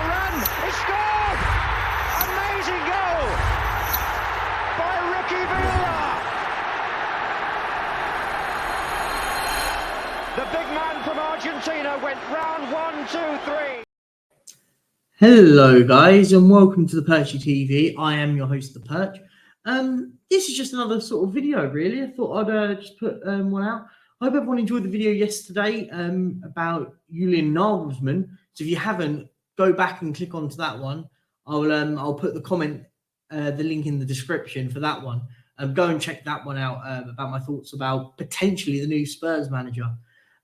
run. He scored! Amazing goal by Ricky Villa. The big man from Argentina went round 1, 2, 3. Hello guys and welcome to the Perchy TV. I am your host, The Perch. This is just another sort of video really. I thought I'd just put one out. I hope everyone enjoyed the video yesterday about Julian Nagelsmann. So if you haven't, go back and click onto that one. I'll put the link in the description for that one. Go and check that one out about my thoughts about potentially the new Spurs manager.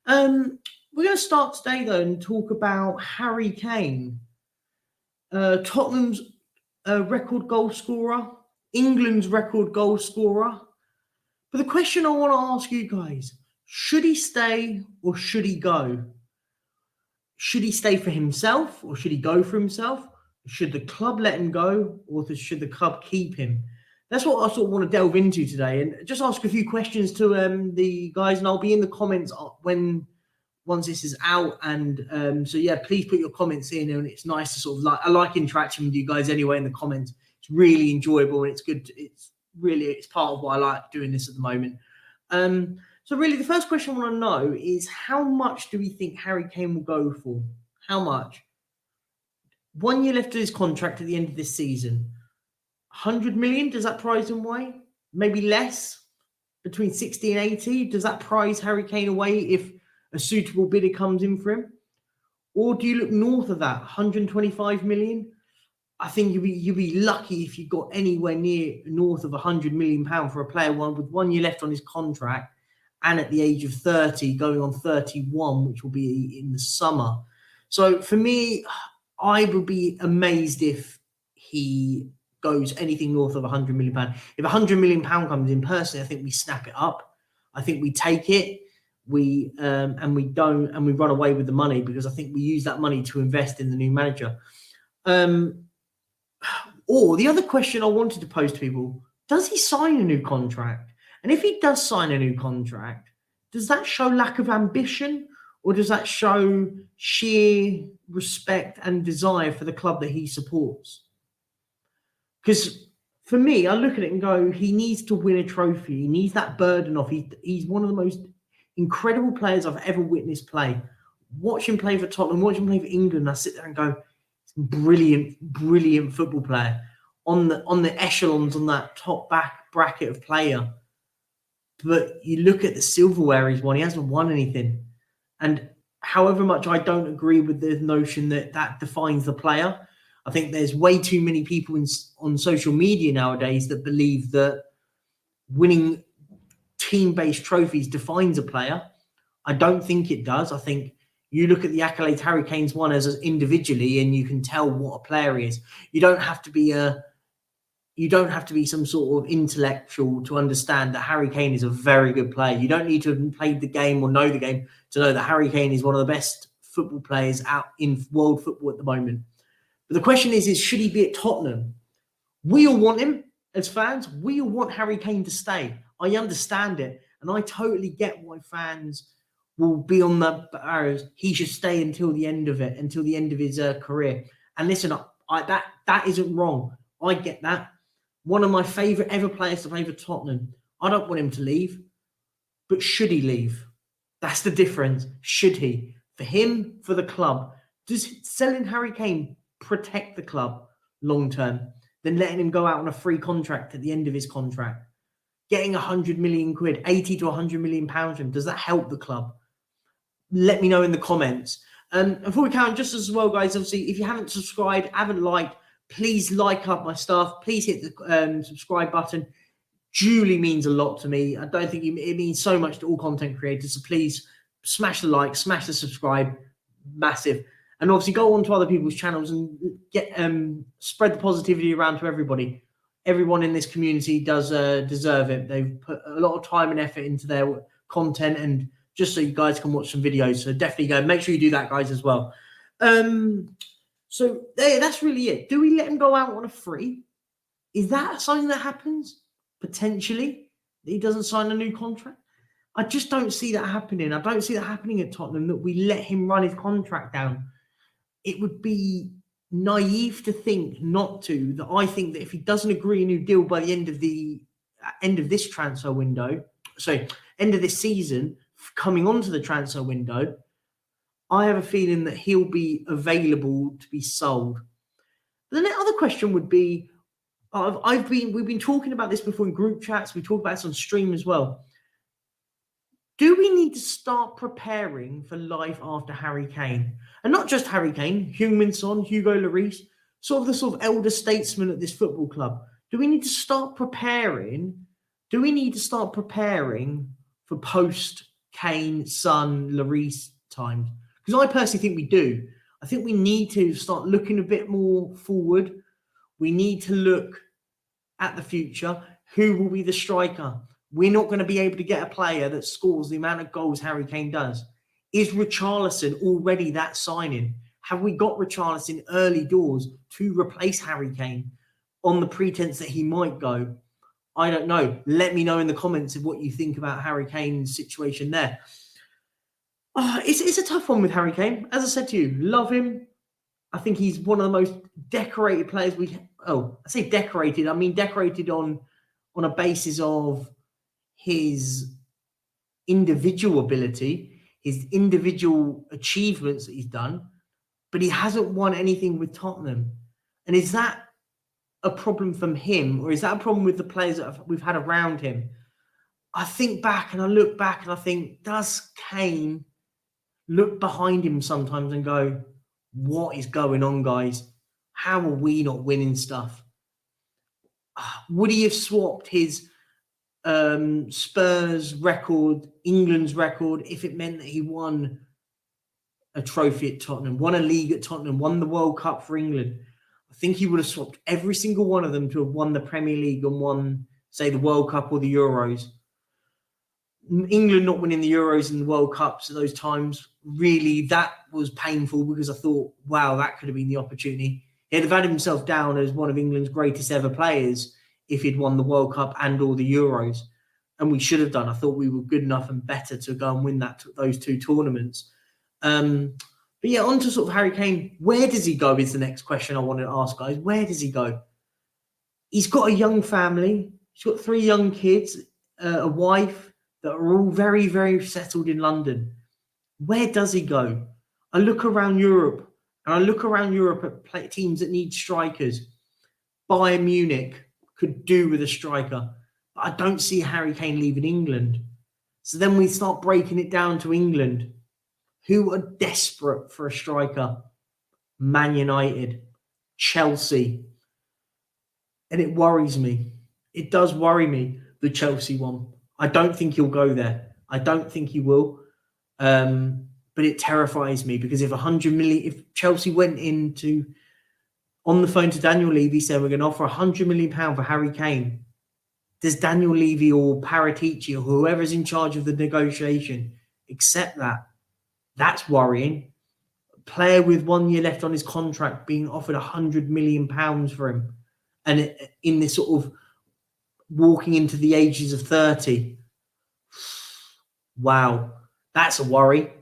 We're going to start today though and talk about Harry Kane. Tottenham's record goal scorer, England's record goal scorer. But the question I want to ask you guys, should he stay or should he go? Should he stay for himself or should he go for himself? Should the club let him go or should the club keep him? That's what I sort of want to delve into today and just ask a few questions to the guys, and I'll be in the comments once this is out. And so yeah, please put your comments in, and it's nice to sort of I like interacting with you guys anyway in the comments. It's really enjoyable and it's good. It's part of why I like doing this at the moment. So really the first question I want to know is, how much do we think Harry Kane will go for? How much? 1 year left of his contract at the end of this season. 100 million, does that prize him away? Maybe less, between 60 and 80. Does that prize Harry Kane away if a suitable bidder comes in for him? Or do you look north of that, 125 million? I think you'd be lucky if you got anywhere near north of 100 million pound for a player with 1 year left on his contract and at the age of 30, going on 31, which will be in the summer. So for me, I would be amazed if he goes anything north of 100 million pound. If 100 million pound comes in, personally, I think we snap it up. I think we take it. We run away with the money, because I think we use that money to invest in the new manager. Or the other question I wanted to pose to people, does he sign a new contract? And if he does sign a new contract, does that show lack of ambition, or does that show sheer respect and desire for the club that he supports? Because for me, I look at it and go, he needs to win a trophy. He needs that burden off. He's one of the most incredible players I've ever witnessed play. Watch him play for Tottenham, watch him play for England. I sit there and go, brilliant, brilliant football player on the echelons on that top back bracket of player. But you look at the silverware he's won, he hasn't won anything. And however much I don't agree with the notion that defines the player, I think there's way too many people on social media nowadays that believe that winning team-based trophies defines a player. I don't think it does. I think you look at the accolades Harry Kane's won as individually, and you can tell what a player he is. You don't have to be some sort of intellectual to understand that Harry Kane is a very good player. You don't need to have played the game or know the game to know that Harry Kane is one of the best football players out in world football at the moment. But the question is should he be at Tottenham? We all want him as fans. We all want Harry Kane to stay. I understand it. And I totally get why fans will be on the arrows. He should stay until the end of it, until the end of his career. And listen, that isn't wrong. I get that. One of my favourite ever players to play for Tottenham. I don't want him to leave. But should he leave? That's the difference. Should he? For him, for the club. Does selling Harry Kane protect the club long term than letting him go out on a free contract at the end of his contract? Getting 100 million quid, 80 to 100 million pounds from him, does that help the club? Let me know in the comments. And before we count, just as well, guys, obviously, if you haven't subscribed, haven't liked, please like up my stuff. Please hit the subscribe button. Duly means a lot to me. I don't think it means so much to all content creators. So please smash the like, smash the subscribe, massive. And obviously go on to other people's channels and get spread the positivity around to everybody. Everyone in this community does deserve it. They've put a lot of time and effort into their content, and just so you guys can watch some videos. So definitely go. Make sure you do that, guys, as well. So that's really it. Do we let him go out on a free? Is that something that happens? Potentially, that he doesn't sign a new contract? I just don't see that happening. I don't see that happening at Tottenham, that we let him run his contract down. It would be naive to think not to. That I think that if he doesn't agree a new deal by the end of this transfer window, so end of this season, coming onto the transfer window, I have a feeling that he'll be available to be sold. The other question would be, we've been talking about this before in group chats. We talk about this on stream as well. Do we need to start preparing for life after Harry Kane? And not just Harry Kane, Heung-min Son, Hugo Lloris, the sort of elder statesmen at this football club. Do we need to start preparing? Do we need to start preparing for post-Kane, Son, Lloris times? Because I personally think we do. I think we need to start looking a bit more forward. We need to look at the future. Who will be the striker? We're not going to be able to get a player that scores the amount of goals Harry Kane does. Is Richarlison already that signing? Have we got Richarlison early doors to replace Harry Kane on the pretense that he might go? I don't know. Let me know in the comments of what you think about Harry Kane's situation there. It's a tough one with Harry Kane. As I said to you, love him. I think he's one of the most decorated players I say decorated. I mean decorated on a basis of his individual ability, his individual achievements that he's done, but he hasn't won anything with Tottenham. And is that a problem from him, or is that a problem with the players that we've had around him? I think back and I look back and I think, does Kane look behind him sometimes and go, what is going on, guys? How are we not winning stuff? Would he have swapped his Spurs record, England's record, if it meant that he won a trophy at Tottenham, won a league at Tottenham, won the World Cup for England? I think he would have swapped every single one of them to have won the Premier League and won, say, the World Cup or the Euros. England not winning the Euros and the World Cups at those times, really, that was painful because I thought, wow, that could have been the opportunity. He'd have had himself down as one of England's greatest ever players if he'd won the World Cup and all the Euros. And we should have done. I thought we were good enough and better to go and win those two tournaments. But yeah, on to sort of Harry Kane. Where does he go is the next question I wanted to ask, guys. Where does he go? He's got a young family. He's got 3 young kids, a wife that are all very, very settled in London. Where does he go? I look around Europe, and I look around Europe at teams that need strikers. Bayern Munich could do with a striker, but I don't see Harry Kane leaving England. So then we start breaking it down to England, who are desperate for a striker. Man United, Chelsea. And it worries me. It does worry me, the Chelsea one. I don't think he'll go there. I don't think he will. But it terrifies me because if Chelsea went on the phone to Daniel Levy, said we're going to offer £100 million for Harry Kane, does Daniel Levy or Paratici or whoever's in charge of the negotiation accept that? That's worrying. A player with 1 year left on his contract being offered £100 million for him, and in this sort of walking into the ages of 30. Wow, that's a worry.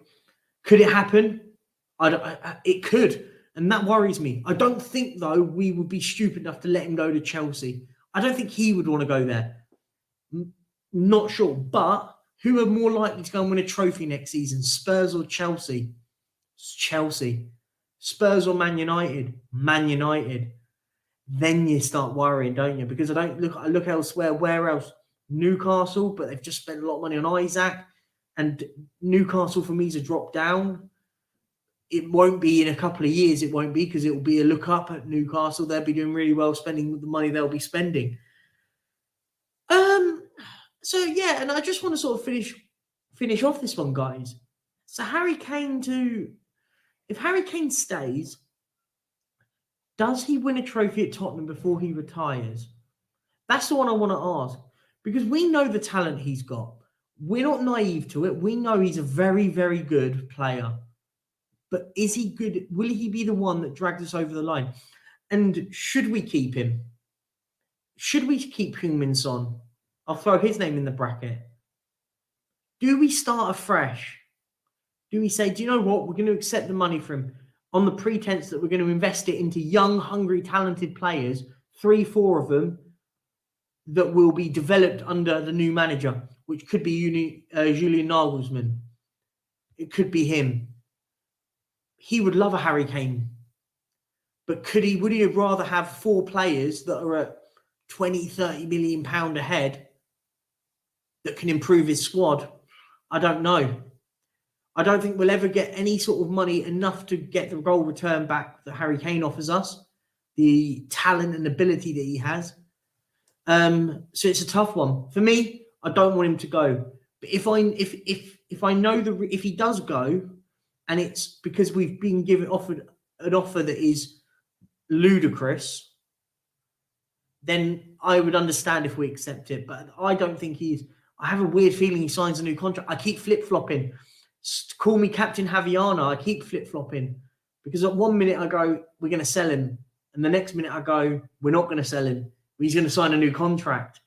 Could it happen? It could, and that worries me. I don't think, though, we would be stupid enough to let him go to Chelsea. I don't think he would want to go there. Not sure, but who are more likely to go and win a trophy next season, Spurs or Chelsea? It's Chelsea. Spurs or Man United? Man United. Then you start worrying, don't you? Because I look elsewhere. Where else? Newcastle, but they've just spent a lot of money on Isaac. And Newcastle, for me, is a drop down. It won't be in a couple of years. It won't be, because it will be a look up at Newcastle. They'll be doing really well spending the money they'll be spending. So yeah, and I just want to sort of finish off this one, guys. So if Harry Kane stays, does he win a trophy at Tottenham before he retires? That's the one I want to ask, because we know the talent he's got. We're not naive to it. We know he's a very, very good player. But is he good? Will he be the one that drags us over the line? And should we keep him? Should we keep Heung-min Son? I'll throw his name in the bracket. Do we start afresh? Do we say, do you know what? We're going to accept the money for him. on the pretense that we're going to invest it into young, hungry, talented players, 3-4 of them that will be developed under the new manager, which could be Julian Nagelsmann. It could be him. He would love a Harry Kane. But would he rather have 4 players that are at 20, 30 million pound ahead that can improve his squad? I don't know. I don't think we'll ever get any sort of money enough to get the goal return back that Harry Kane offers us, the talent and ability that he has. So it's a tough one. For me, I don't want him to go. But if I know if he does go, and it's because we've been offered an offer that is ludicrous, then I would understand if we accept it. But I don't think I have a weird feeling he signs a new contract. I keep flip-flopping. Call me Captain Javiana. I keep flip-flopping. Because at one minute I go, we're going to sell him. And the next minute I go, we're not going to sell him. He's going to sign a new contract.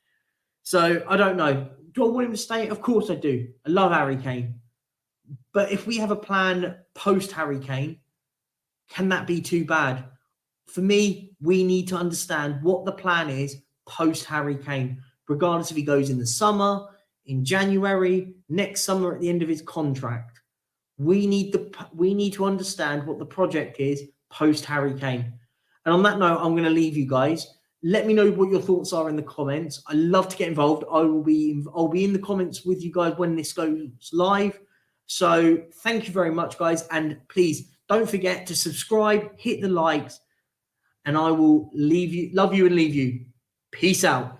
So I don't know. Do I want him to stay? Of course I do. I love Harry Kane. But if we have a plan post-Harry Kane, can that be too bad? For me, we need to understand what the plan is post-Harry Kane, regardless if he goes in the summer, in January, next summer at the end of his contract. We need to understand what the project is post-Harry Kane. And on that note, I'm going to leave you guys. Let me know what your thoughts are in the comments. I love to get involved. I'll be in the comments with you guys when this goes live. So thank you very much, guys. And please don't forget to subscribe, hit the likes, and I will love you and leave you. Peace out.